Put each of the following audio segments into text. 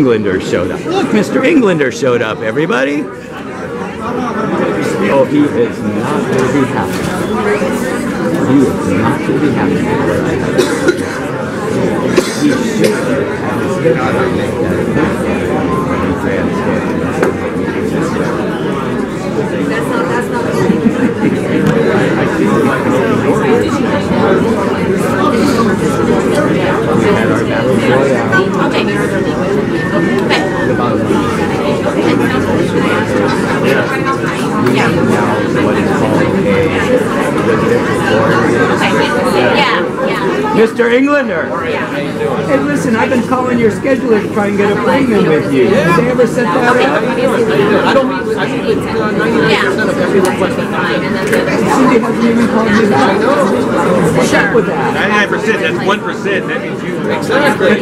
Englander showed up. Look, Mr. Englander showed up, everybody. Oh, he is not going to be happy. He is not going to be happy. He should have his daughter make that That's not I feel like an open door. We had our battle royale. Okay. About now what is called a Mr. Englander. Hey, listen, I've been calling your scheduler to try and get an appointment with you. Did they ever set that up? I don't mean, I think it's 99% of every request that comes in. Cindy hasn't even called me back. I know. What's up with that? 99%, that's 1%. That means you. Exactly.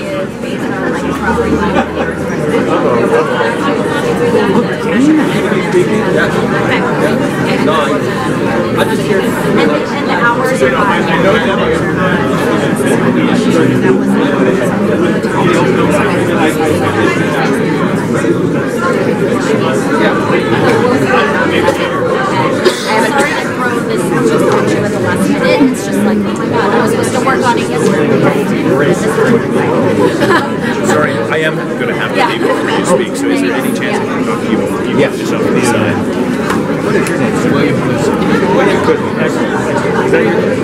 No, I'm just here. And the hours are it's just like, oh my god, I was supposed to work on it yesterday. Sorry, I am going to have to leave before you speak, so is there any chance I can talk to you before you yes. yourself to the side? What is your name? William. William Goodman. Excellent. Is that your name?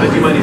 Do you mind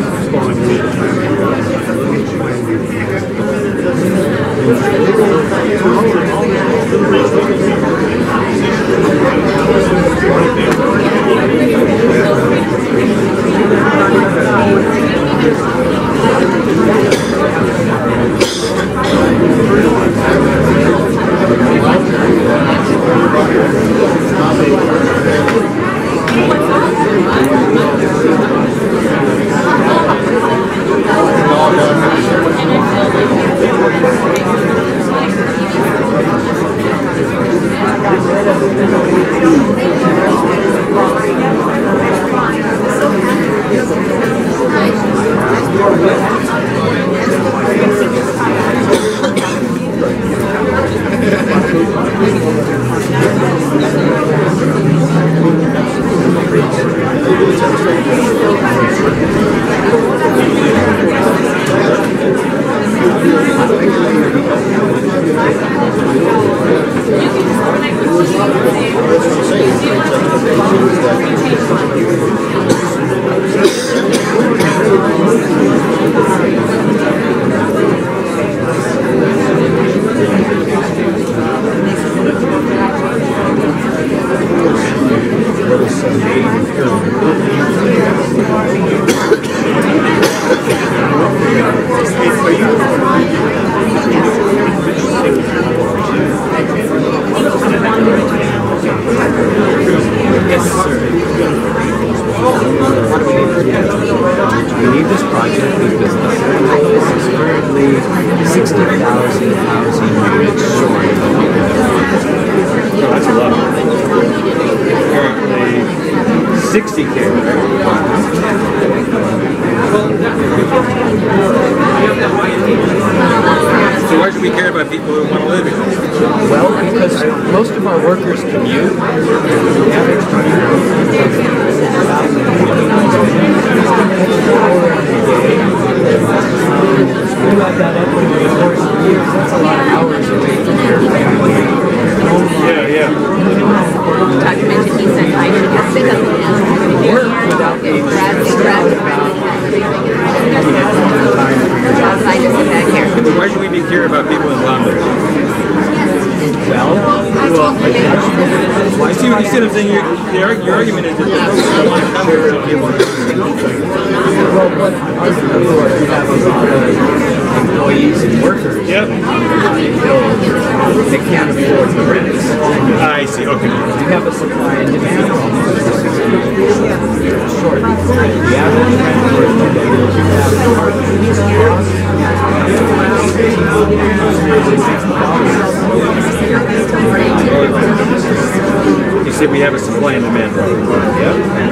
if we have a supply and demand problem. Yeah.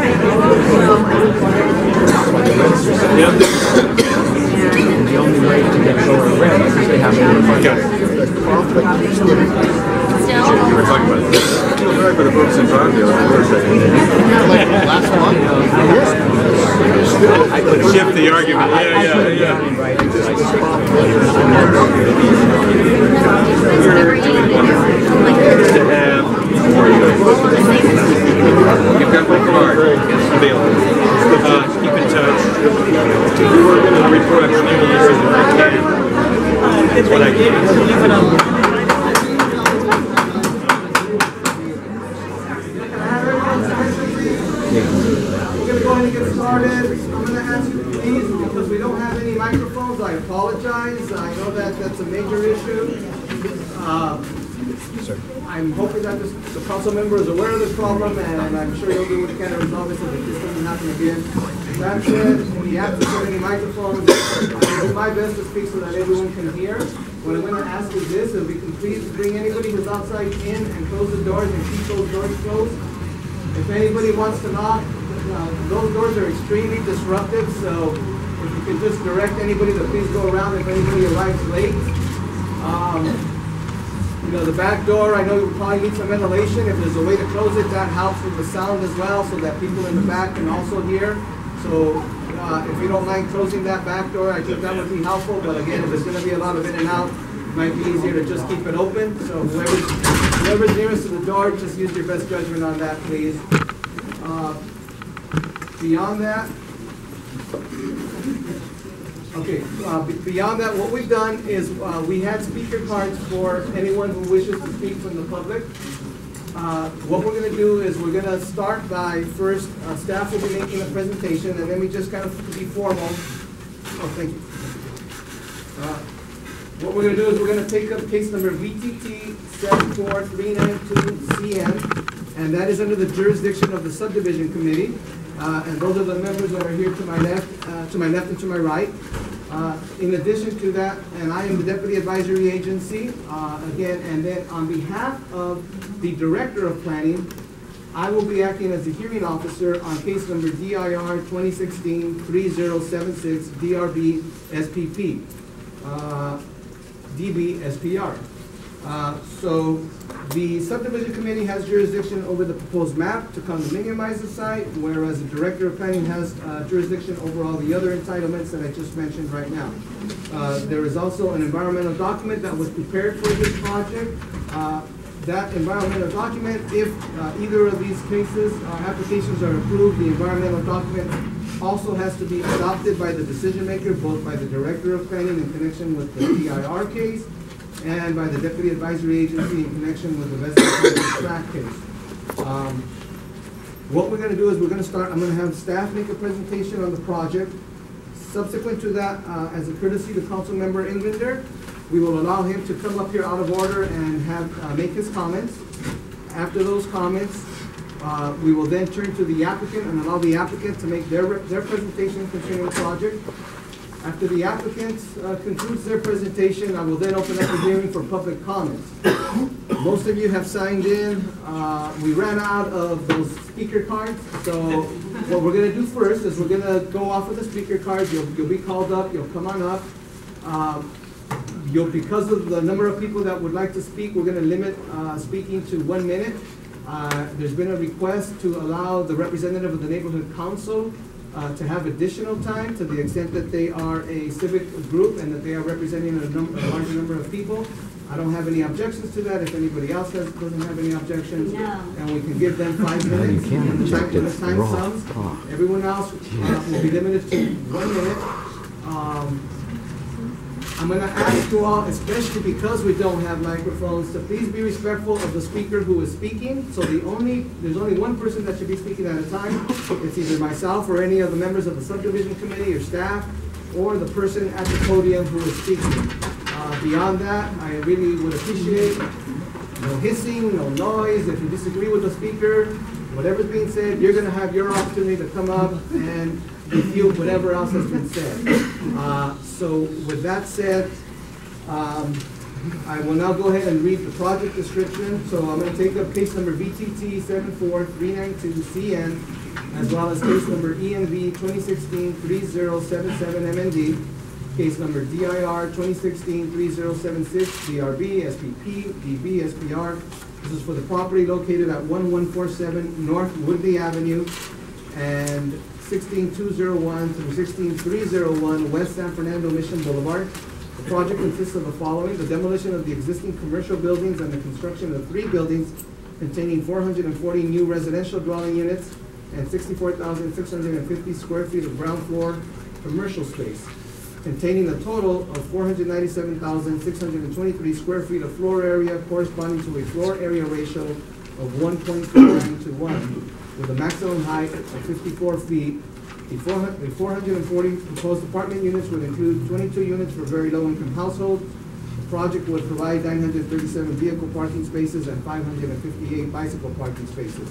And the only way to get lower rent is to have You were talking about it. I feel sorry for the folks in Brownfield. Last month? I could shift the argument. Yeah. You've got my card available. Keep in touch. We're going to report That's what I gave. Get started. I'm going to ask you please, because we don't have any microphones, I apologize. I know that that's a major issue. I'm hoping that the council member is aware of this problem, and I'm sure you'll do what you can to resolve it so that this doesn't happen again. That said, in the absence of any microphones, I will do my best to speak so that everyone can hear. What I'm going to ask is this: if we can please bring anybody who's outside in and close the doors and keep those doors closed. If anybody wants to knock, those doors are extremely disruptive, so if you could just direct anybody to please go around if anybody arrives late. The back door, I know you probably need some ventilation. If there's a way to close it, that helps with the sound as well, so that people in the back can also hear. So if you don't mind closing that back door, I think that would be helpful. But again, if there's going to be a lot of in and out, it might be easier to just keep it open. So whoever's nearest to the door, just use your best judgment on that, please. Beyond that, beyond that, what we've done is we had speaker cards for anyone who wishes to speak from the public. What we're going to do is we're going to start by first, staff will be making a presentation, and then we just kind of be formal. Oh, thank you. What we're going to do is we're going to take up case number VTT 74392CN, and that is under the jurisdiction of the subdivision committee. And those are the members that are here to my left and to my right. In addition to that, and I am the Deputy Advisory Agency, again, and then on behalf of the Director of Planning, I will be acting as the hearing officer on case number DIR-2016-3076-DRB-SPP-DB-SPR. So the subdivision committee has jurisdiction over the proposed map to condominiumize the site, whereas the Director of Planning has jurisdiction over all the other entitlements that I just mentioned right now. There is also an environmental document that was prepared for this project. That environmental document, if either of these cases, applications are approved, the environmental document also has to be adopted by the decision maker, both by the Director of Planning in connection with the DIR case, and by the Deputy Advisory Agency in connection with the Vested Track case. What we're going to do is we're going to start, I'm going to have staff make a presentation on the project. Subsequent to that, as a courtesy to Council Member Englander, we will allow him to come up here out of order and have make his comments. After those comments, we will then turn to the applicant and allow the applicant to make their presentation concerning the project. After the applicant concludes their presentation, I will then open up the hearing for public comments. Most of you have signed in. We ran out of those speaker cards, so what we're going to do first is we're going to go off of the speaker cards. You'll be called up. You'll come on up. Because of the number of people that would like to speak, we're going to limit speaking to 1 minute. There's been a request to allow the representative of the neighborhood council to have additional time to the extent that they are a civic group and that they are representing a larger number of people. I don't have any objections to that. If anybody else doesn't have any objections, and we can give them 5 minutes. When the time comes, everyone else will be limited to 1 minute. I'm going to ask you all, especially because we don't have microphones, to please be respectful of the speaker who is speaking. So there's only one person that should be speaking at a time. It's either myself or any of the members of the subdivision committee or staff, or the person at the podium who is speaking. Beyond that, I really would appreciate no hissing, no noise. If you disagree with the speaker, whatever's being said, you're going to have your opportunity to come up and refute whatever else has been said. So with that said, I will now go ahead and read the project description. So I'm going to take up case number VTT 74392CN. as well as case number ENV 2016-3077-MND, case number DIR-2016-3076-DRB-SPP-DB-SPR. This is for the property located at 1147 North Woodley Avenue and 16201 through 16301 West San Fernando Mission Boulevard. The project consists of the following: the demolition of the existing commercial buildings and the construction of 3 buildings containing 440 new residential dwelling units and 64,650 square feet of ground floor commercial space, containing a total of 497,623 square feet of floor area corresponding to a floor area ratio of 1.49 to 1, with a maximum height of 54 feet. The 440 proposed apartment units would include 22 units for very low-income households. The project would provide 937 vehicle parking spaces and 558 bicycle parking spaces.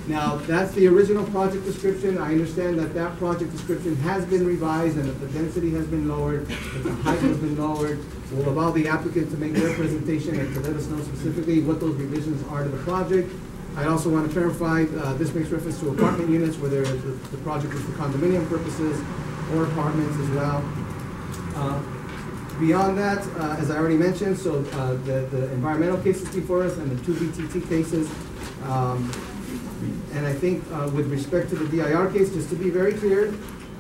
Now, that's the original project description. I understand that that project description has been revised and that the density has been lowered, that the height has been lowered. We'll allow the applicant to make their presentation and to let us know specifically what those revisions are to the project. I also want to clarify, this makes reference to apartment units, whether the project is for condominium purposes or apartments as well. Beyond that, as I already mentioned, so the environmental cases before us and the 2 BTT cases. And I think with respect to the DIR case, just to be very clear,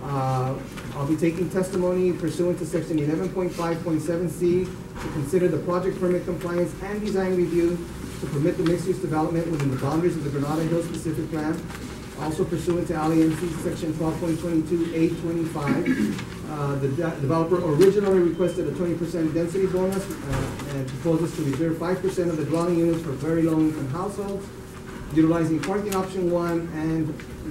I'll be taking testimony pursuant to section 11.5.7C to consider the project permit compliance and design review to permit the mixed-use development within the boundaries of the Granada Hills specific plan. Also pursuant to LEMC section 12.22.825, the developer originally requested a 20% density bonus and proposes to reserve 5% of the dwelling units for very low-income households, utilizing parking option 1 and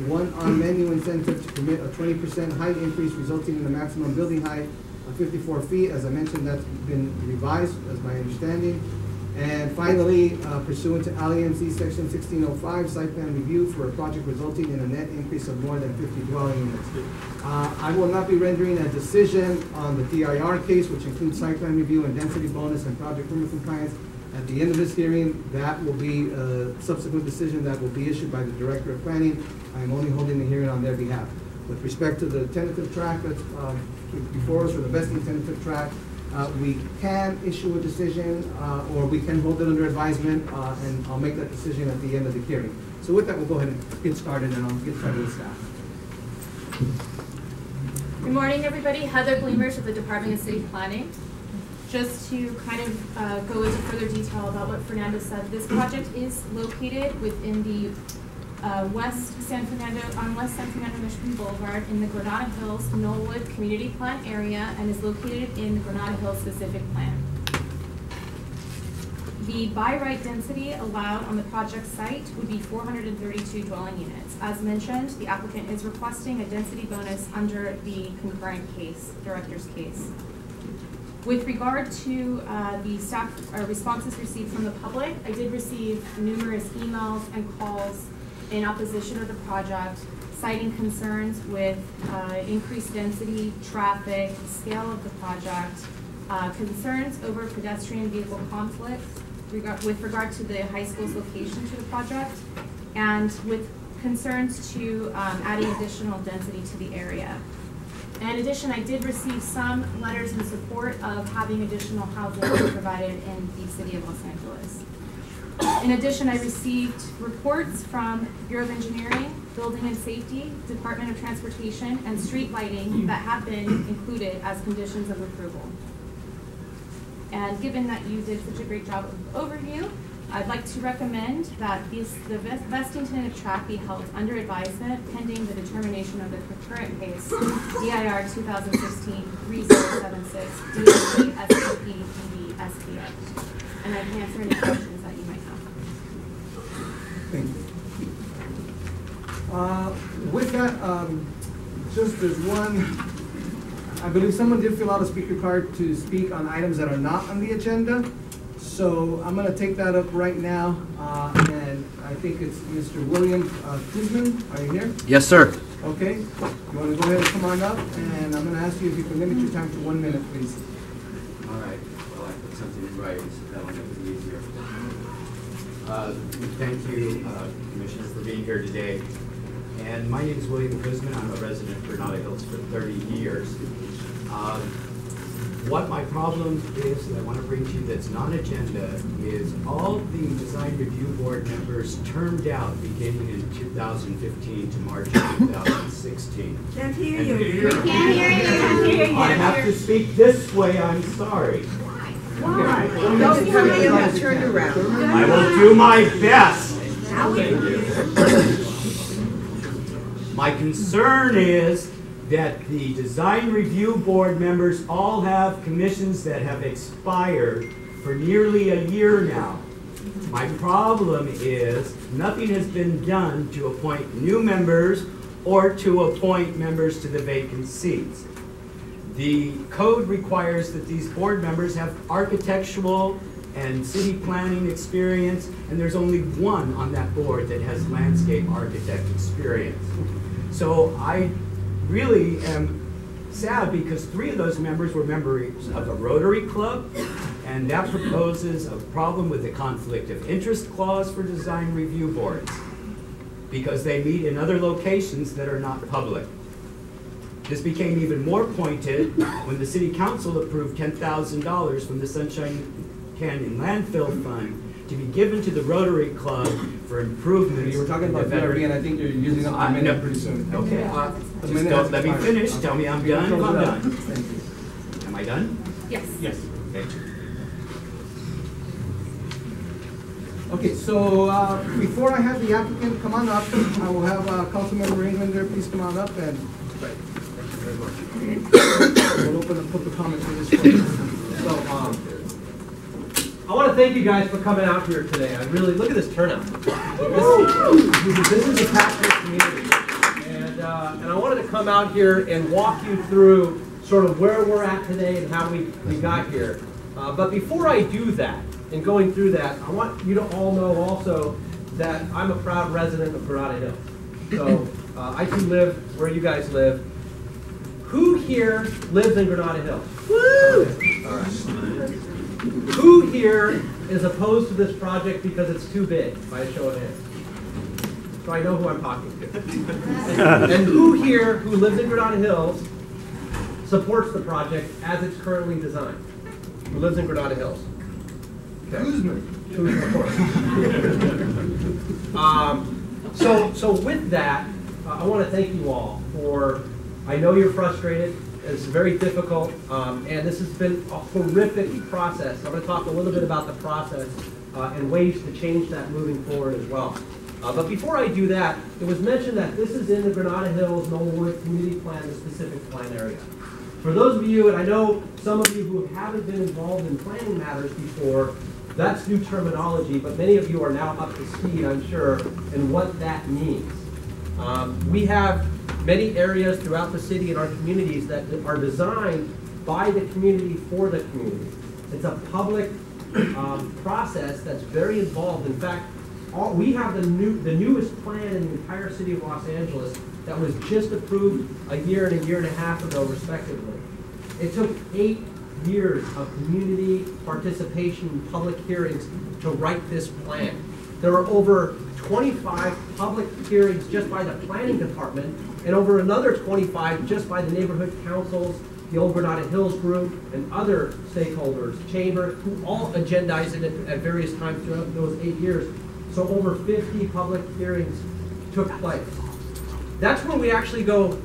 1 on-menu incentive to permit a 20% height increase resulting in a maximum building height of 54 feet. As I mentioned, that's been revised, as my understanding. And finally, pursuant to LEMC section 1605, site plan review for a project resulting in a net increase of more than 50 dwelling units. I will not be rendering a decision on the DIR case, which includes site plan review and density bonus and project permit compliance. At the end of this hearing, that will be a subsequent decision that will be issued by the Director of Planning. I am only holding the hearing on their behalf. With respect to the tentative track that's before us, or the vesting tentative track, we can issue a decision or we can hold it under advisement, and I'll make that decision at the end of the hearing. So with that, we'll go ahead and get started, and I'll get started with staff. Good morning, everybody. Heather Gleamers with the Department of City Planning. Just to kind of go into further detail about what Fernando said, this project is located within the West San Fernando Mission Boulevard in the Granada Hills Knollwood Community Plan area and is located in the Granada Hills specific plan. The by right density allowed on the project site would be 432 dwelling units. As mentioned, the applicant is requesting a density bonus under the concurrent case, director's case. With regard to the staff responses received from the public, I did receive numerous emails and calls in opposition of the project, citing concerns with increased density, traffic, scale of the project, concerns over pedestrian vehicle conflicts with regard to the high school's location to the project, and with concerns to adding additional density to the area. In addition, I did receive some letters in support of having additional housing provided in the city of Los Angeles. In addition, I received reports from Bureau of Engineering, Building and Safety, Department of Transportation, and street lighting that have been included as conditions of approval. And given that you did such a great job of overview, I'd like to recommend that the vesting tentative track be held under advisement pending the determination of the concurrent case, DIR-2016-3076-DRB-SPP-DB-SPR. And I can answer any questions that you might have. Thank you. With that, just there's one, I believe someone did fill out a speaker card to speak on items that are not on the agenda. So I'm going to take that up right now, and I think it's Mr. William Kuzman. Are you here? Yes, sir. Okay. You want to go ahead and come on up, and I'm going to ask you if you can limit your time to 1 minute, please. All right. Well, I put something in writing, so that'll make it easier. Thank you, Commissioner, for being here today. And my name is William Guzman. I'm a resident of Granada Hills for 30 years. What my problem is that I want to bring to you that's non-agenda is all the design review board members termed out beginning in 2015 to March of 2016. Can't hear you. Can't hear you. I have to speak this way, I'm sorry. Why? Don't tell me you have turned around. I will do my best. My concern is that the design review board members all have commissions that have expired for nearly a year now. My problem is nothing has been done to appoint new members or to appoint members to the vacant seats. The code requires that these board members have architectural and city planning experience, and there's only one on that board that has landscape architect experience. So I really am sad because 3 of those members were members of a Rotary Club, and that proposes a problem with the conflict of interest clause for design review boards because they meet in other locations that are not public. This became even more pointed when the City Council approved $10,000 from the Sunshine Canyon Landfill Fund to be given to the Rotary Club for improvements. You were talking about DRB, and I think you're using up the minute pretty soon. Okay, just don't let me finish. Tell me I'm done if I'm done. Thank you. Am I done? Yes. Yes. Okay. Okay, so before I have the applicant come on up, I will have Councilmember Englander please come on up and we'll open up public comment for this one. So, I want to thank you guys for coming out here today. I really, look at this turnout. This is a passionate community. And I wanted to come out here and walk you through sort of where we're at today and how we got here. But before I do that, and going through that, I want you to all know also that I'm a proud resident of Granada Hills. So I too live where you guys live. Who here lives in Granada Hills? Woo! Okay. All right. Who here is opposed to this project because it's too big, by a show of hands? So I know who I'm talking to. And who here, who lives in Granada Hills, supports the project as it's currently designed? Who lives in Granada Hills? Okay. Who's of course. So with that, I want to thank you all for, I know you're frustrated. It's very difficult, and this has been a horrific process. I'm going to talk a little bit about the process and ways to change that moving forward as well. But before I do that, it was mentioned that this is in the Granada Hills Knollwood Community Plan, the specific plan area. For those of you, and I know some of you who haven't been involved in planning matters before, that's new terminology, but many of you are now up to speed, I'm sure, in what that means. We have many areas throughout the city and our communities that are designed by the community for the community. It's a public process that's very involved. In fact, we have the newest plan in the entire city of Los Angeles that was just approved a year and a half ago, respectively. It took 8 years of community participation in public hearings to write this plan. There were over 25 public hearings just by the planning department and over another 25 just by the neighborhood councils, the Old Granada Hills group, and other stakeholders, chamber, who all agendized it at various times throughout those 8 years. So over 50 public hearings took place. That's when we actually go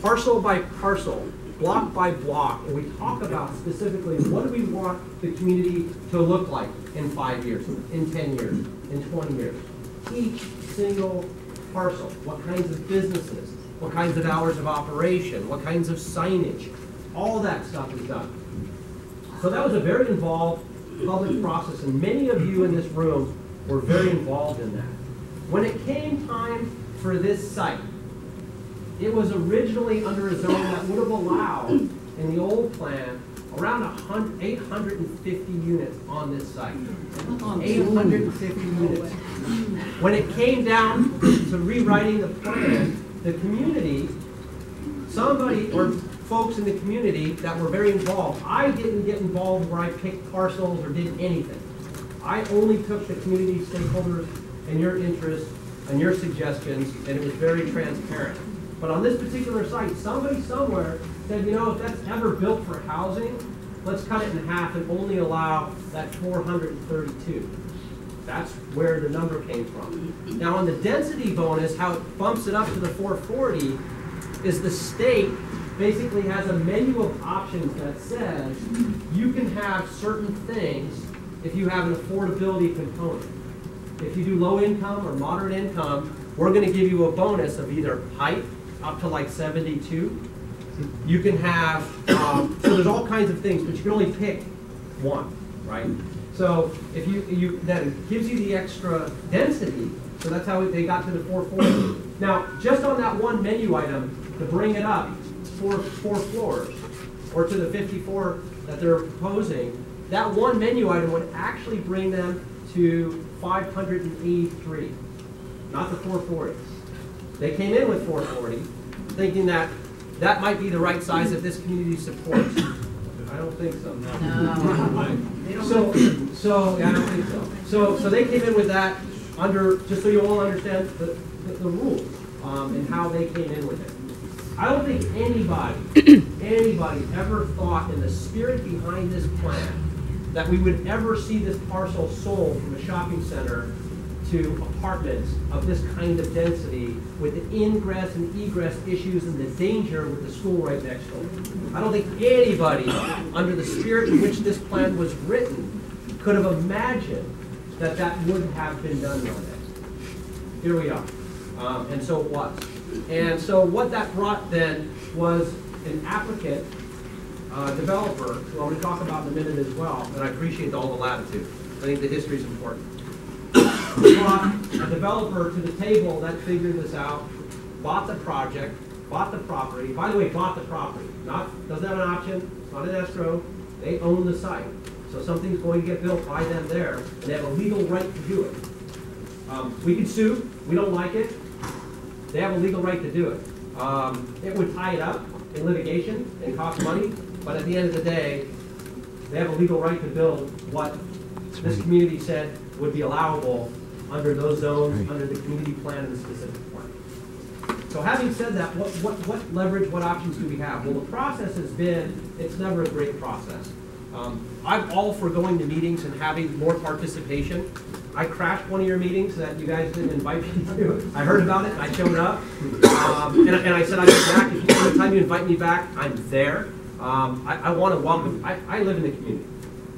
parcel by parcel, block by block, and we talk about specifically what do we want the community to look like in 5 years, in 10 years, in 20 years. Each single parcel, what kinds of businesses, what kinds of hours of operation, what kinds of signage, all that stuff is done. So that was a very involved public process, and many of you in this room were very involved in that. When it came time for this site, it was originally under a zone that would have allowed, in the old plan, around 850 units on this site. 850 units. When it came down to rewriting the plan, the community, somebody or folks in the community that were very involved, I didn't get involved where I picked parcels or did anything. I only took the community stakeholders and your interests and your suggestions, and it was very transparent. But on this particular site, somebody somewhere said, you know, if that's ever built for housing, let's cut it in half and only allow that 432. That's where the number came from. Now on the density bonus, how it bumps it up to the 440 is the state basically has a menu of options that says you can have certain things if you have an affordability component. If you do low income or moderate income, we're going to give you a bonus of either height up to like 72. You can have, so there's all kinds of things, but you can only pick one, right? So if that gives you the extra density, so that's how they got to the 440. Now, just on that one menu item, to bring it up four floors, or to the 54 that they're proposing, that one menu item would actually bring them to 583, not the 440. They came in with 440, thinking that that might be the right size that this community supports. I don't think so. No. So yeah, I don't think so. So they came in with that under, just so you all understand the rules and how they came in with it. I don't think anybody ever thought in the spirit behind this plan that we would ever see this parcel sold from a shopping center to apartments of this kind of density with the ingress and egress issues and the danger with the school right next door. I don't think anybody, under the spirit in which this plan was written, could have imagined that that would have been done one day. Here we are. And so it was. And so what that brought then was an applicant, developer, who I'm going to talk about in a minute as well, and I appreciate all the latitude. I think the history is important. Brought a developer to the table that figured this out, bought the project, bought the property. By the way, bought the property. Doesn't have an option, it's not an escrow. They own the site. So something's going to get built by them there, and they have a legal right to do it. We could sue, we don't like it. They have a legal right to do it. It would tie it up in litigation and cost money, but at the end of the day, they have a legal right to build what this community said would be allowable under those zones, under the community plan and the specific plan. So having said that, what leverage, what options do we have? Well, the process has been, it's never a great process. I'm all for going to meetings and having more participation. I crashed one of your meetings that you guys didn't invite me to. I heard about it and I showed up. And I said I'd be back. If anytime you invite me back, I'm there. I want to welcome. I live in the community.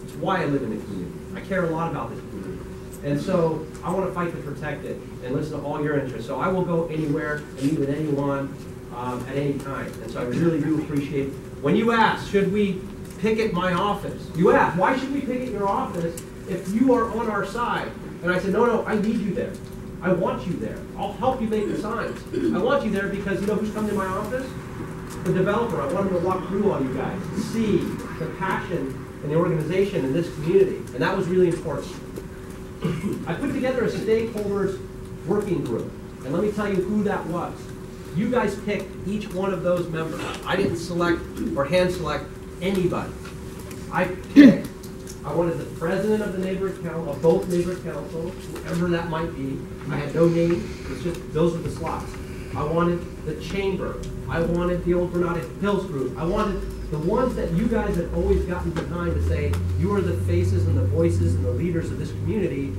It's why I live in the community. I care a lot about this community. And so I want to fight to protect it and listen to all your interests. So I will go anywhere and meet with anyone at any time. And so I really do appreciate, when you ask, should we picket my office? You ask, why should we picket your office if you are on our side? And I said, no, I need you there. I want you there. I'll help you make the signs. I want you there because you know who's coming to my office? The developer. I want him to walk through all you guys, to see the passion and the organization in this community. And that was really important. I put together a stakeholders working group. And let me tell you who that was. You guys picked each one of those members. I didn't select or hand select anybody. I picked, I wanted the president of the neighborhood council, of both neighborhood councils, whoever that might be. I had no name, it's just, those were the slots. I wanted the chamber. I wanted the old Granada Hills group. I wanted the ones that you guys have always gotten behind to say, you are the faces and the voices and the leaders of this community.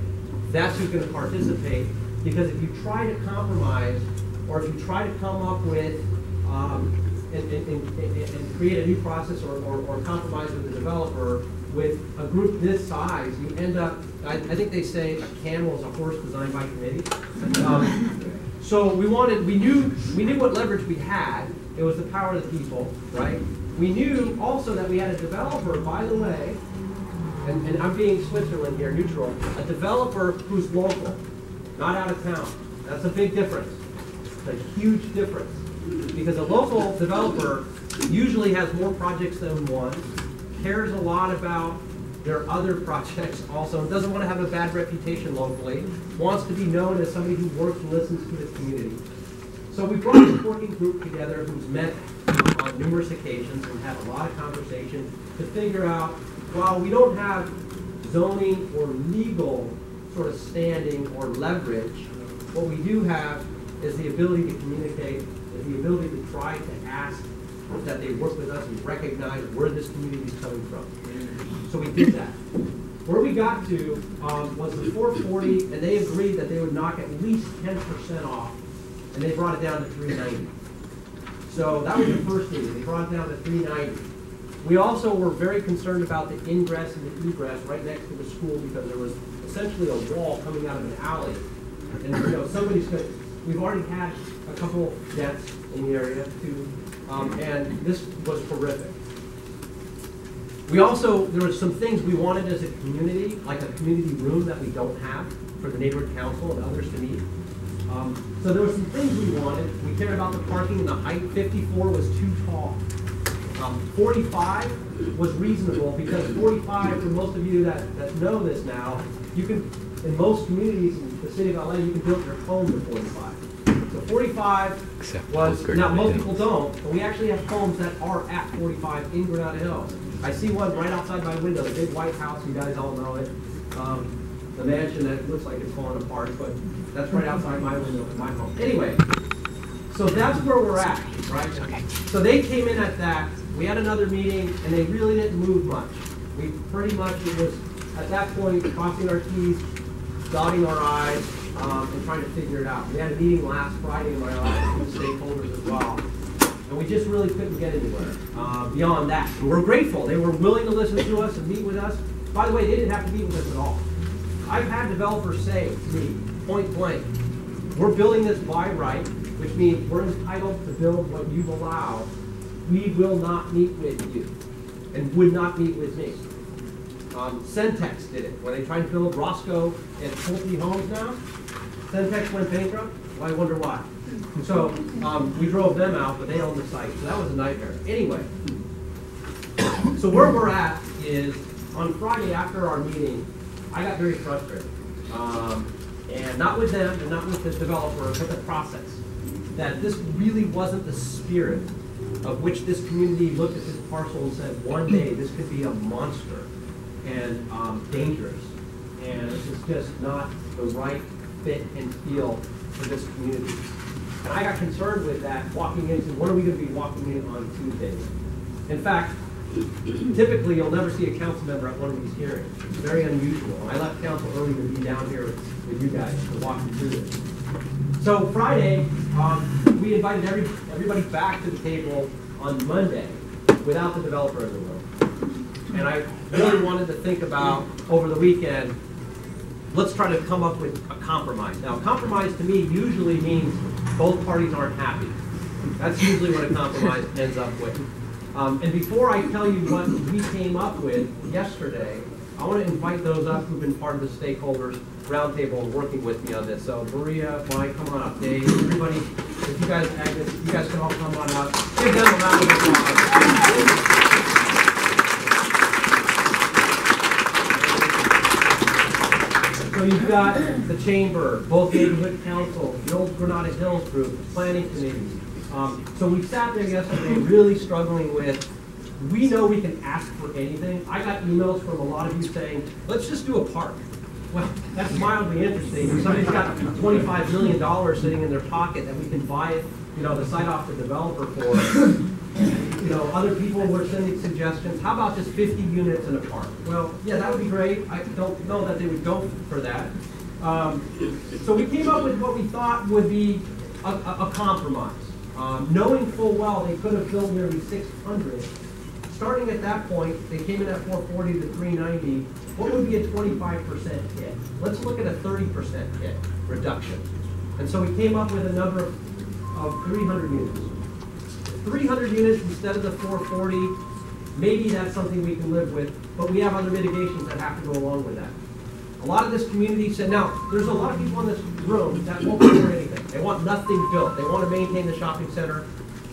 That's who's going to participate. Because if you try to compromise, or if you try to come up with and create a new process or compromise with the developer with a group this size, you end up, I think they say a camel is a horse designed by committee. So we knew what leverage we had. It was the power of the people, right? We knew also that we had a developer, by the way, and I'm being Switzerland here, neutral, a developer who's local, not out of town. That's a big difference. It's a huge difference. Because a local developer usually has more projects than one, cares a lot about their other projects also, doesn't want to have a bad reputation locally, wants to be known as somebody who works and listens to the community. So we brought this working group together who's met on numerous occasions and had a lot of conversation to figure out, while we don't have zoning or legal sort of standing or leverage, What we do have is the ability to communicate, is the ability to try to ask that they work with us and recognize where this community is coming from. So we did that. Where we got to was the 440, and they agreed that they would knock at least 10% off, and they brought it down to 390. So that was the first meeting. They brought it down to 390. We also were very concerned about the ingress and the egress right next to the school because there was essentially a wall coming out of an alley. And you know, we've already had a couple deaths in the area too, and this was horrific. We also, there were some things we wanted as a community, like a community room that we don't have for the neighborhood council and others to meet. So there were some things we wanted. We cared about the parking and the height. 54 was too tall. 45 was reasonable because 45, for most of you that know this now, you can, in most communities in the city of LA, you can build your home to 45. So 45 was, now most people don't, but we actually have homes that are at 45 in Granada Hills. I see one right outside my window, the big white house, you guys all know it. The mansion that looks like it's falling apart, but that's right outside my window in my home. Anyway, so that's where we're at, right? So they came in at that. We had another meeting, and they really didn't move much. We pretty much, it was, at that point, crossing our T's, dotting our I's, and trying to figure it out. We had a meeting last Friday in my office with stakeholders as well, and we just really couldn't get anywhere beyond that. And we're grateful. They were willing to listen to us and meet with us. By the way, they didn't have to meet with us at all. I've had developers say to me, point blank, we're building this by right, which means we're entitled to build what you've allowed. We will not meet with you, and would not meet with me. Centex did it. When they tried to build Roscoe and Pulte homes now, Centex went bankrupt. Well, I wonder why. So we drove them out, but they own the site, so that was a nightmare. Anyway, so where we're at is, on Friday after our meeting, I got very frustrated. And not with them, and not with the developer, but the process. That this really wasn't the spirit of which this community looked at this parcel and said, one day this could be a monster and dangerous. And this is just not the right fit and feel for this community. And I got concerned with that walking into, when are we going to be walking in on Tuesdays? In fact, typically you'll never see a council member at one of these hearings. It's very unusual. I left council early to be down here with you guys to walk you through this. So Friday, we invited everybody back to the table on Monday without the developer in the room. And I really wanted to think about, over the weekend, let's try to come up with a compromise. Now, compromise to me usually means both parties aren't happy. That's usually what a compromise ends up with. And before I tell you what we came up with yesterday, I want to invite those up who've been part of the stakeholders roundtable and working with me on this. So Maria, Mike, come on up. Dave, everybody, if you guys, Agnes, you guys can all come on up. Give them a round of applause. So you've got the chamber, both neighborhood councils, the old Granada Hills group, the planning committee. So we sat there yesterday really struggling with, we know we can ask for anything. I got emails from a lot of you saying, let's just do a park. Well, that's mildly interesting. Somebody's got $25 million sitting in their pocket that we can buy it, the site off the developer for. Other people were sending suggestions. How about just 50 units in a park? Well, yeah, that would be great. I don't know that they would go for that. So we came up with what we thought would be a compromise. Knowing full well they could have built nearly 600. Starting at that point, they came in at 440 to 390. What would be a 25% hit? Let's look at a 30% hit reduction. And so we came up with a number of 300 units. 300 units instead of the 440, maybe that's something we can live with, but we have other mitigations that have to go along with that. A lot of this community said, now, there's a lot of people in this room that won't do anything. They want nothing built. They want to maintain the shopping center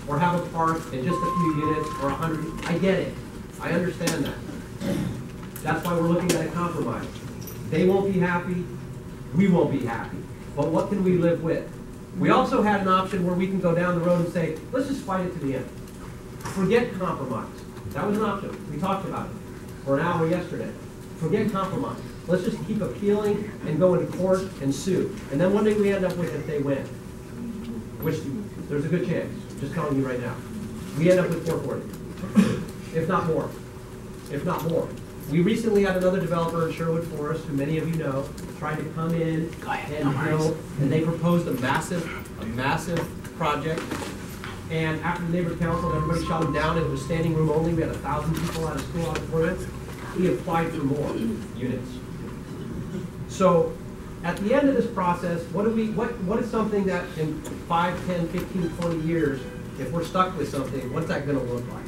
or have a park and just a few units or 100. I get it. I understand that. That's why we're looking at a compromise. They won't be happy. We won't be happy. But what can we live with? We also had an option where we can go down the road and say, let's just fight it to the end. Forget compromise. That was an option. We talked about it for an hour yesterday. forget compromise. Let's just keep appealing and go into court and sue. And then one thing we end up with if they win, which there's a good chance, just telling you right now, we end up with 440, if not more, if not more. We recently had another developer in Sherwood Forest, who many of you know, tried to come in and build, and they proposed a massive project. And after the neighbor council, everybody shot him down, and it was standing room only. We had 1,000 people out of school auditorium. He applied for more units. So at the end of this process, what is something that in 5, 10, 15, 20 years, if we're stuck with something, what's that going to look like?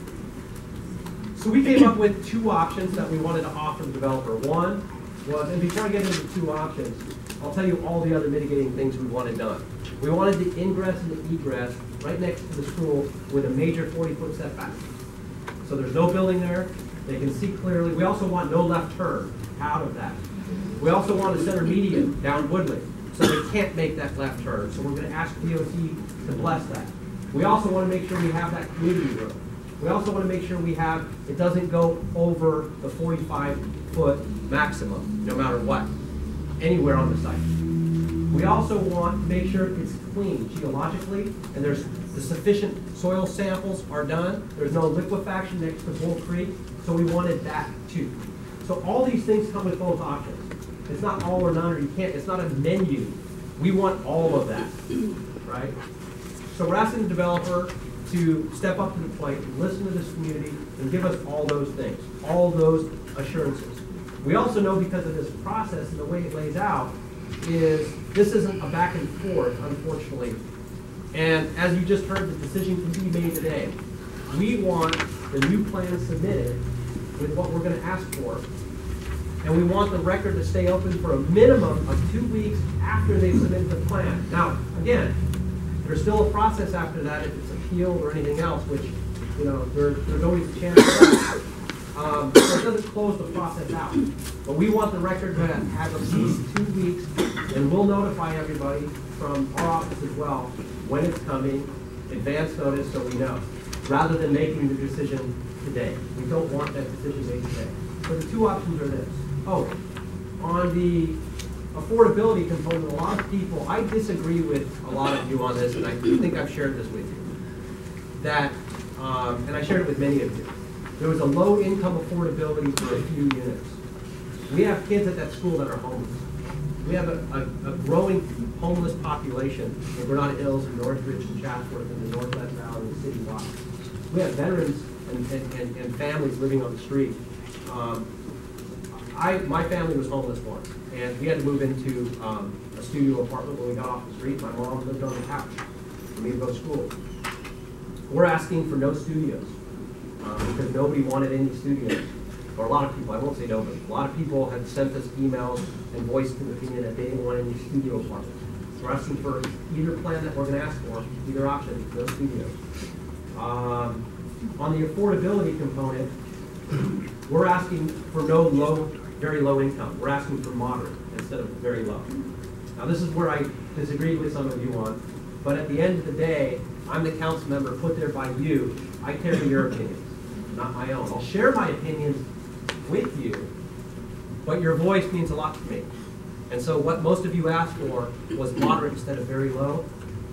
So we came up with 2 options that we wanted to offer the developer. One was, and before I get into the 2 options, I'll tell you all the other mitigating things we wanted done. We wanted the ingress and the egress right next to the school with a major 40-foot setback. So there's no building there. They can see clearly. We also want no left turn out of that. We also want a center median down Woodley, so they can't make that left turn. So we're going to ask DOT to bless that. We also want to make sure we have that community room. We also want to make sure we have, it doesn't go over the 45-foot maximum, no matter what, anywhere on the site. We also want to make sure it's clean geologically, and there's the sufficient soil samples are done. There's no liquefaction next to Bull Creek, so we wanted that too. So all these things come with both options. It's not all or none, or you can't, it's not a menu. We want all of that, right? So we're asking the developer to step up to the plate, and listen to this community, and give us all those things, all those assurances. We also know, because of this process and the way it lays out, is this isn't a back and forth, unfortunately. And as you just heard, the decision can be made today. We want the new plan submitted with what we're going to ask for, and we want the record to stay open for a minimum of 2 weeks after they've submitted the plan. Now, again, there's still a process after that if it's appealed or anything else, which, you know, there's always a chance for that. So it doesn't close the process out. But we want the record to have at least 2 weeks, and we'll notify everybody from our office as well when it's coming, advance notice, so we know, rather than making the decision today. We don't want that decision made today. So the 2 options are this. Oh, on the affordability component, a lot of people, I disagree with a lot of you on this, and I think I've shared this with you, that, and I shared it with many of you, there was a low income affordability for a few units. We have kids at that school that are homeless. We have a growing homeless population in Granada Hills and Northridge and Chatsworth and the Northwest Valley and citywide. We have veterans and families living on the street. My family was homeless once, and we had to move into a studio apartment when we got off the street. My mom lived on the couch for me to go to school. We're asking for no studios because nobody wanted any studios. Or a lot of people, I won't say nobody, a lot of people had sent us emails and voiced an opinion that they didn't want any studio apartments. So we're asking for either plan that we're going to ask for, either option, no studios. On the affordability component, we're asking for no very low income. We're asking for moderate instead of very low. Now this is where I disagreed with some of you on, but at the end of the day, I'm the council member put there by you. I carry your opinions, not my own. I'll share my opinions with you, but your voice means a lot to me. And so what most of you asked for was moderate instead of very low,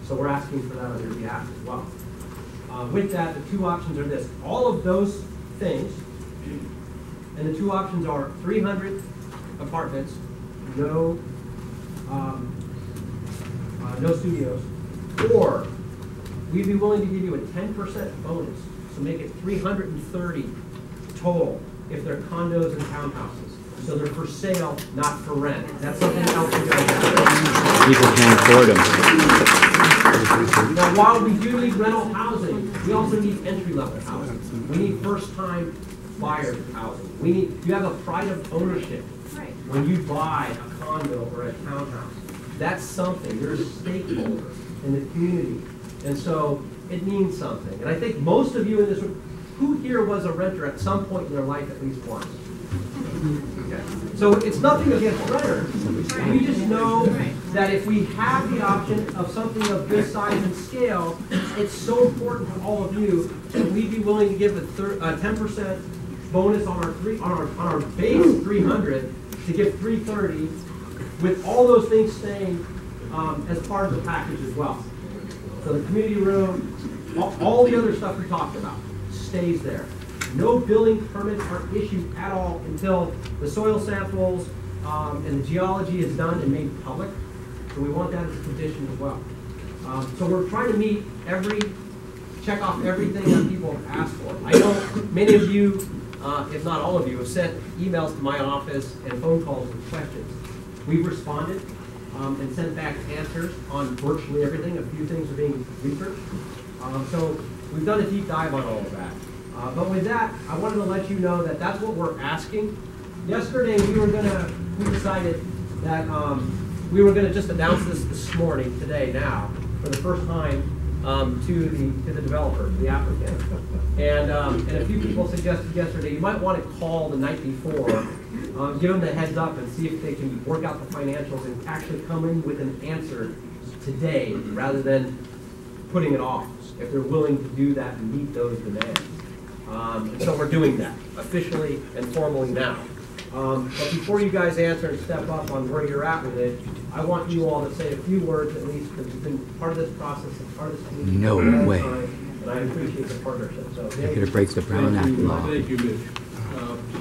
so we're asking for that on your behalf as well. With that, the 2 options are this. All of those things, and the 2 options are 300 apartments, no studios, or we'd be willing to give you a 10% bonus, so make it 330 total if they're condos and townhouses. So they're for sale, not for rent. That's something else you guys have. People can't afford them. Now, while we do need rental housing, we also need entry-level housing. We need first-time buyer housing. You have a pride of ownership when you buy a condo or a townhouse. That's something. You're a stakeholder in the community. And so it means something. And I think most of you in this room, who here was a renter at some point in their life at least once? Okay. So it's nothing against renters. We just know that if we have the option of something of this size and scale, it's so important to all of you that we'd be willing to give a 10% bonus on our base 300 to give 330, with all those things staying as part of the package as well. So the community room, all the other stuff we talked about stays there. No building permits are issued at all until the soil samples and the geology is done and made public. So we want that as a condition as well. So we're trying to check off everything that people have asked for. I know many of you, if not all of you, have sent emails to my office and phone calls with questions. We've responded and sent back answers on virtually everything. A few things are being researched. So we've done a deep dive on all of that. But with that, I wanted to let you know that that's what we're asking. Yesterday, we decided that we were going to just announce this morning, today, now, for the first time to the developer, the applicant. And a few people suggested yesterday you might want to call the night before, give them the heads up and see if they can work out the financials and actually come in with an answer today rather than putting it off, if they're willing to do that and meet those demands. And so we're doing that officially and formally now. But before you guys answer and step up on where you're at with it, I want you all to say a few words at least, because you've been part of this process and part of this community. No way. And I appreciate the partnership. So It breaks the Brown Act law. Thank you, Mitch.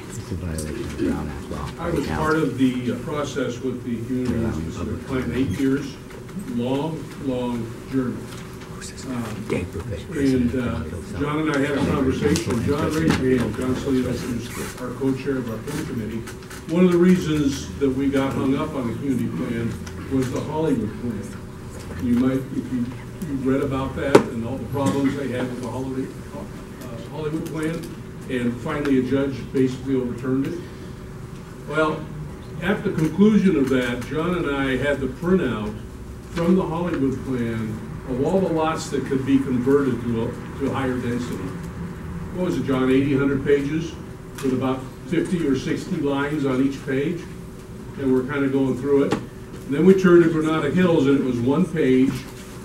It's a violation of the Brown Act law. I was part of the process with the community specific plan, 8 years, long journey. And John and I had a conversation. John raised me, John Salinas, who's our co-chair of our plan committee. One of the reasons that we got hung up on the community plan was the Hollywood plan. You might, if you read about that and all the problems they had with the Hollywood plan, and finally a judge basically overturned it. Well, at the conclusion of that, John and I had the printout from the Hollywood plan of all the lots that could be converted to a higher density. What was it, John, 80, 100 pages with about 50 or 60 lines on each page? And we're kind of going through it. And then we turned to Granada Hills and it was 1 page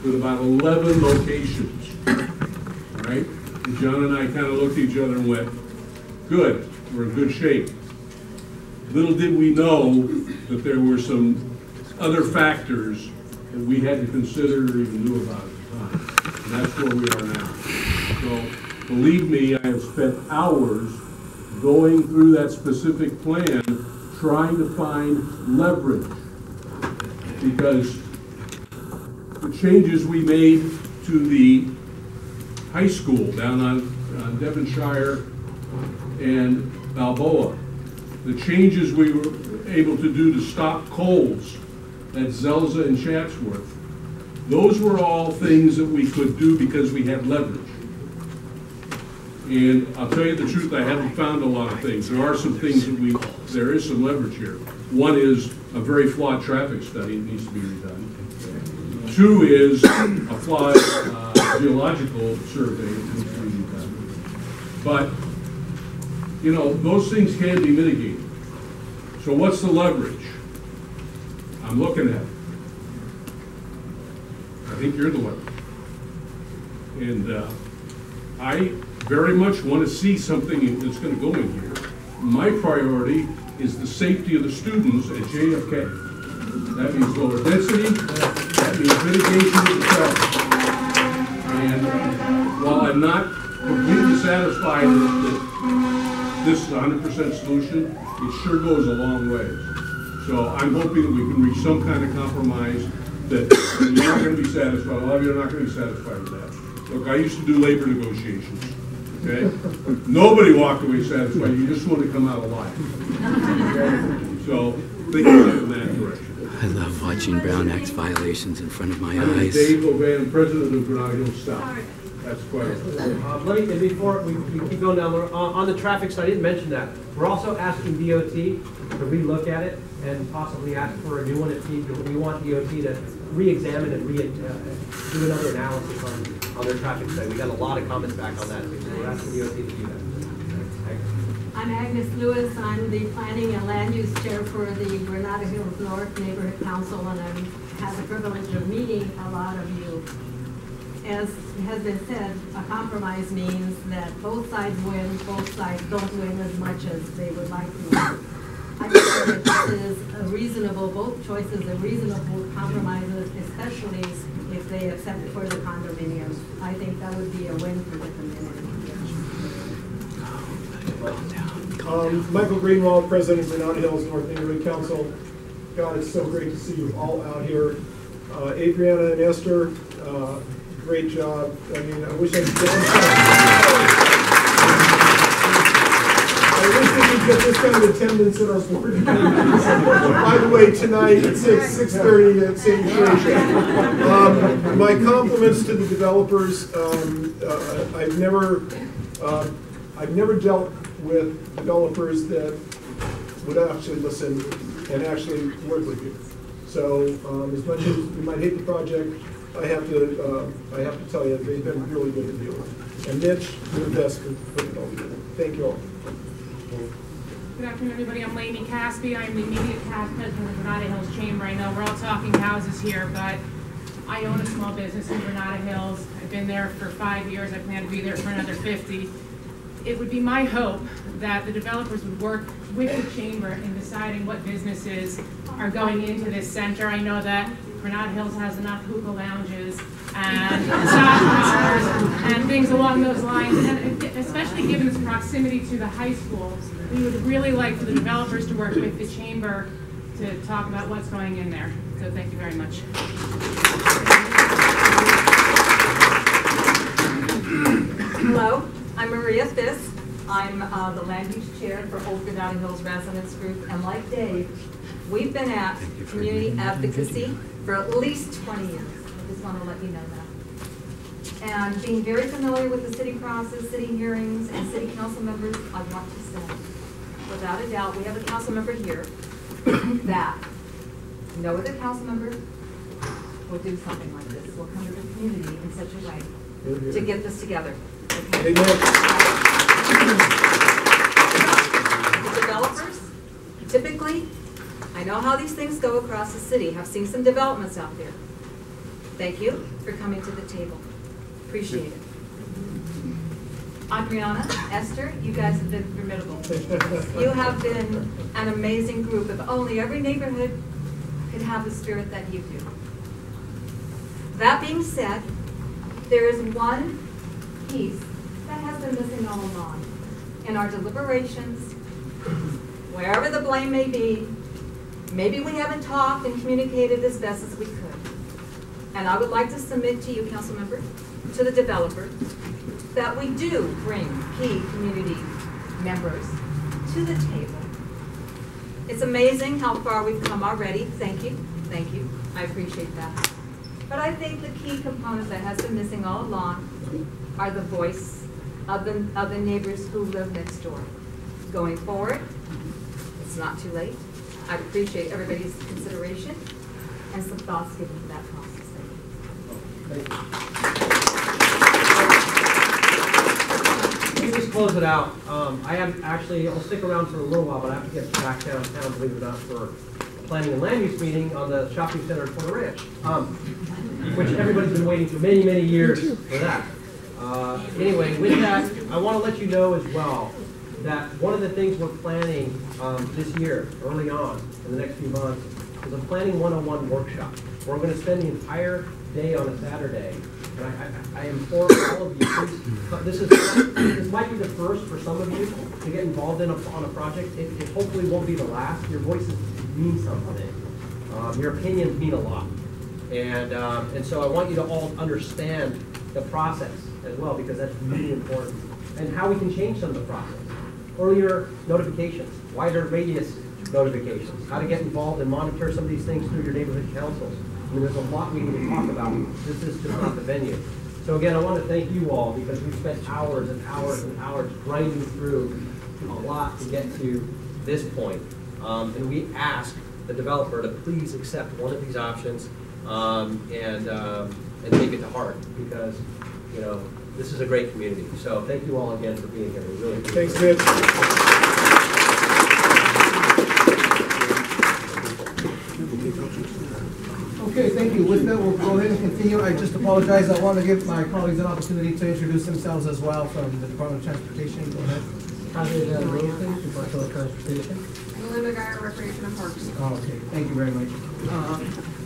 with about 11 locations, all right? And John and I kind of looked at each other and went, good, we're in good shape. Little did we know that there were some other factors that we had to consider or even knew about at the time. And that's where we are now. So believe me, I have spent hours going through that specific plan trying to find leverage, because the changes we made to the high school down on Devonshire and Balboa, the changes we were able to do to stop Coles at Zelza and Chatsworth, those were all things that we could do because we had leverage. And I'll tell you the truth, I haven't found a lot of things. There are some things that there is some leverage here. One is a very flawed traffic study that needs to be redone. 2 is a flawed geological survey that needs to be redone. But, you know, those things can be mitigated. So what's the leverage? I'm looking at it. I think you're the leverage. And I very much want to see something that's going to go in here. My priority is the safety of the students at JFK. That means lower density, that means mitigation of the traffic. And while I'm not completely satisfied that this is a 100% solution, it sure goes a long way. So I'm hoping that we can reach some kind of compromise that you're not going to be satisfied. A lot of you are not going to be satisfied with that. Look, I used to do labor negotiations. Okay? Nobody walked away satisfied. You just want to come out alive. Okay? So think about it in that direction. I love watching Brown Act violations in front of my eyes. Dave O'Van, president of Granada Hills South. That's quite before we keep going down, on the traffic side, I didn't mention that. We're also asking DOT to relook at it and possibly ask for a new one if we want DOT to re-examine and do another analysis on their traffic study. We got a lot of comments back on that, so we're asking DOT to do that. Thanks. I'm Agnes Lewis. I'm the Planning and Land Use Chair for the Granada Hills North Neighborhood Council, and I've had the privilege of meeting a lot of you. as has been said, a compromise means that both sides win, both sides don't win as much as they would like to win. I think that this is a reasonable, both choices are reasonable compromises, especially if they accept it for the condominiums. I think that would be a win for the community. Michael Greenwald, President of Granada Hills North Neighborhood Council. God, it's so great to see you all out here. Adriana and Esther, great job. I mean, I wish I could get this kind of attendance in our board meetings. By the way, tonight at 6:30 at St. George. My compliments to the developers. I've never dealt with developers that would actually listen and actually work with you. So as much as you might hate the project, I have to tell you, they've been really good to deal with. And Mitch, you're the best for putting it all together. Thank you all. Good afternoon, everybody. I'm Lainey Caspi. I'm the immediate past president of the Granada Hills Chamber. I know we're all talking houses here, but I own a small business in Granada Hills. I've been there for 5 years. I plan to be there for another 50. It would be my hope that the developers would work with the chamber in deciding what businesses are going into this center. I know that Granada Hills has enough hookah lounges and stock bars and things along those lines, and especially given its proximity to the high school, we would really like for the developers to work with the chamber to talk about what's going in there. So thank you very much. Hello, I'm Maria Fisk. I'm the land use chair for Old Granada Hills Residents Group, and like Dave, we've been at community advocacy for at least 20 years. I just want to let you know that. And being very familiar with the city process, city hearings, and city council members, I want to say, without a doubt, we have a council member here that no other council member will do something like this. Will come to the community in such a way to get this together. Okay? The developers, typically, I know how these things go across the city. I've seen some developments out there. Thank you for coming to the table. Appreciate it. Adriana, Esther, you guys have been formidable. You have been an amazing group. If only every neighborhood could have the spirit that you do. That being said, there is one piece that has been missing all along. In our deliberations, wherever the blame may be, maybe we haven't talked and communicated as best as we could. And I would like to submit to you, council member, to the developer, that we do bring key community members to the table. It's amazing how far we've come already. Thank you. Thank you. I appreciate that. But I think the key component that has been missing all along are the voice of the neighbors who live next door. Going forward, it's not too late. I appreciate everybody's consideration and some thoughts given to that process. Thank you. Let me just close it out. I'll stick around for a little while, but I have to get back downtown, believe it or not, for planning and land use meeting on the shopping center in Porter Ranch, which everybody's been waiting for many, many years for that. Anyway, with that, I want to let you know as well that one of the things we're planning this year, early on, in the next few months, is a Planning 101 workshop. We're going to spend the entire day on a Saturday. And I implore all of you, please, this might be the first for some of you to get involved on a project. It hopefully won't be the last. Your voices mean something. Your opinions mean a lot. And so I want you to all understand the process as well, because that's really important. And how we can change some of the process. Earlier notifications, wider radius notifications, how to get involved and monitor some of these things through your neighborhood councils. I mean, there's a lot we need to talk about. This is just not the venue. So again, I want to thank you all, because we've spent hours and hours and hours grinding through a lot to get to this point. And we ask the developer to please accept one of these options and take it to heart, because this is a great community. So thank you all again for being here. We really appreciate it. Thanks, Mitch. Okay, thank you. With that, we'll go ahead and continue. I just apologize. I want to give my colleagues an opportunity to introduce themselves as well from the Department of Transportation. Go ahead. Department of Transportation. Linda Geyer, Recreation and Parks. Oh, okay, thank you very much.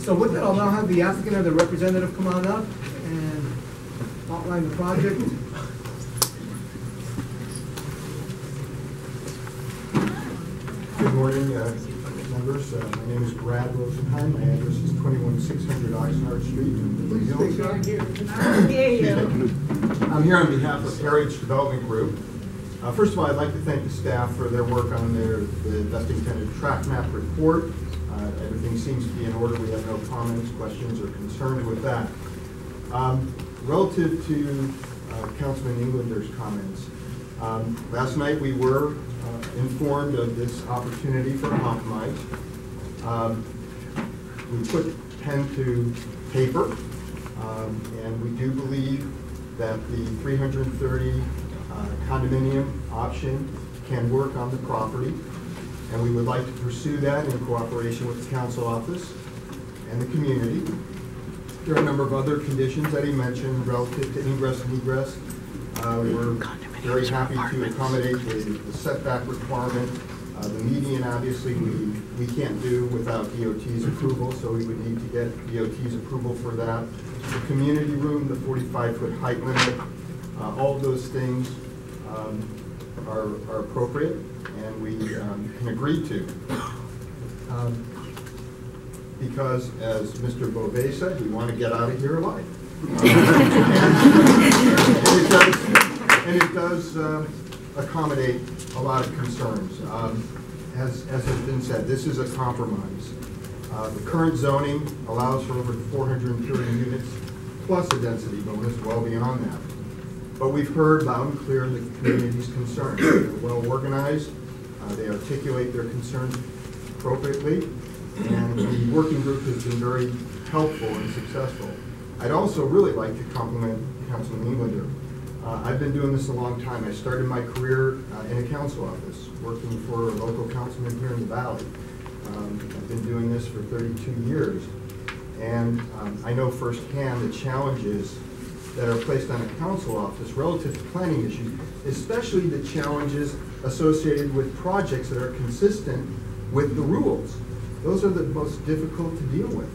So with that, I'll now have the applicant or the representative come on up and outline the project. Good morning, members. My name is Brad Rosenheim. My address is 21600 Oxnard Street. I'm here on behalf of Heritage Development Group. First of all, I'd like to thank the staff for their work on the vesting tenant track map report. Everything seems to be in order. We have no comments, questions, or concerns with that. Relative to Councilman Englander's comments, last night we were informed of this opportunity for a compromise. We put pen to paper, and we do believe that the 330 condominium option can work on the property, and we would like to pursue that in cooperation with the council office and the community. There are a number of other conditions that he mentioned relative to ingress and egress. We're very happy to accommodate the setback requirement. The median, obviously, we can't do without DOT's approval, so we would need to get DOT's approval for that. The community room, the 45-foot height limit, all of those things are appropriate, and we can agree to. Because, as Mr. Beauvais said, we want to get out of here alive. And it does accommodate a lot of concerns. As has been said, this is a compromise. The current zoning allows for over 430 units plus a density bonus well beyond that. But we've heard loud and clear the community's concerns. They're well organized. They articulate their concerns appropriately. And the working group has been very helpful and successful. I'd also really like to compliment Councilman Englander. I've been doing this a long time. I started my career in a council office, working for a local councilman here in the Valley. I've been doing this for 32 years. And I know firsthand the challenges that are placed on a council office relative to planning issues, especially the challenges associated with projects that are consistent with the rules. Those are the most difficult to deal with.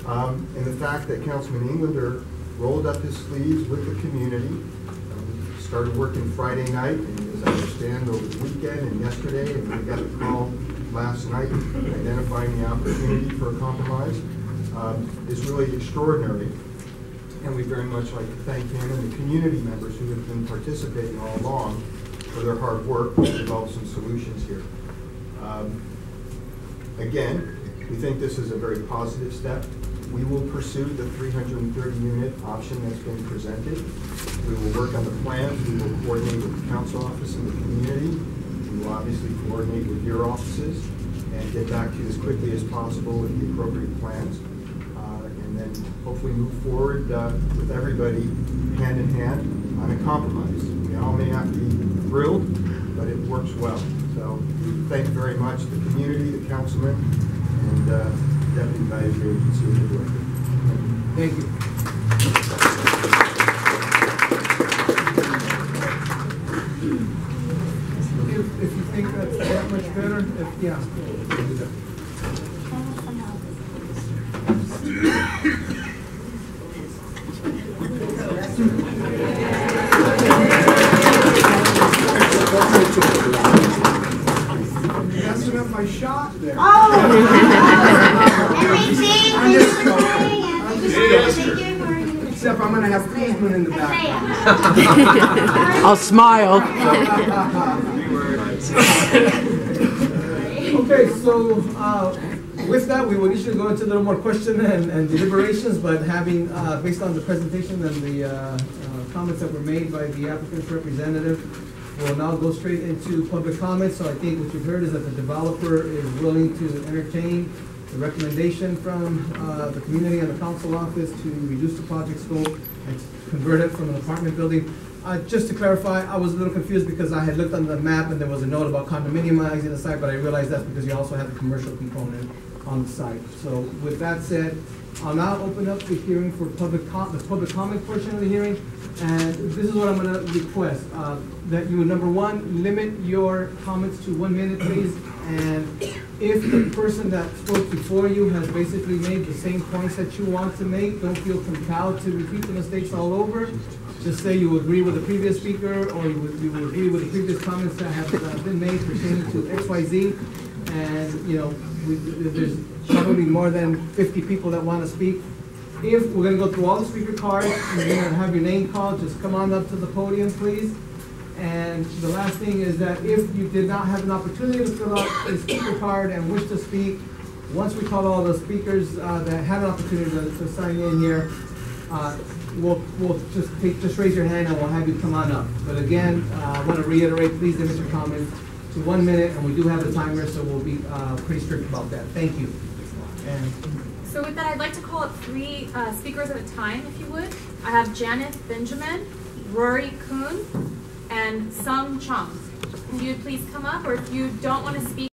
And the fact that Councilman Englander rolled up his sleeves with the community, started working Friday night, and as I understand, over the weekend and yesterday, and we got the call last night identifying the opportunity for a compromise, is really extraordinary. And we very much like to thank him and the community members who have been participating all along for their hard work to develop some solutions here. Again, we think this is a very positive step. We will pursue the 330-unit option that's been presented. We will work on the plans. We will coordinate with the council office and the community. We will obviously coordinate with your offices and get back to you as quickly as possible with the appropriate plans. And then hopefully move forward with everybody hand in hand on a compromise. We all may not be thrilled, but it works well. So we thank very much the community, the councilman, and Deputy Advisory Agency of the Director. Thank you. If you think that's that much better, yeah. Messing up my shot there. Except I'm going to have policemen in the back. I'll smile. Okay, so with that, we will usually go into a little more question and deliberations, but having, based on the presentation and the comments that were made by the applicant's representative, we'll now go straight into public comments. So I think what you've heard is that the developer is willing to entertain the recommendation from the community and the council office to reduce the project scope and convert it from an apartment building. Just to clarify, I was a little confused because I had looked on the map and there was a note about condominiumizing the site, but I realized that's because you also have the commercial component. on the site. So with that said, I'll now open up the hearing for the public comment portion of the hearing. And this is what I'm going to request, that you would, number one, limit your comments to 1 minute, please. And if the person that spoke before you has basically made the same points that you want to make, don't feel compelled to repeat the mistakes all over. Just say you agree with the previous speaker, or you agree with the previous comments that have been made pertaining to XYZ. And, you know, there's probably more than 50 people that want to speak. If we're going to go through all the speaker cards, and you're going to have your name called, just come on up to the podium, please. And the last thing is that if you did not have an opportunity to fill out a speaker card and wish to speak, once we call all the speakers that had an opportunity to sign in here, we'll just raise your hand and we'll have you come on up. But again, I want to reiterate, please limit your comments to 1 minute, and we do have a timer, so we'll be pretty strict about that. Thank you. And so with that, I'd like to call up 3 speakers at a time, if you would. I have Janet Benjamin, Rory Kuhn, and Sung Chung. If you would please come up, or if you don't want to speak,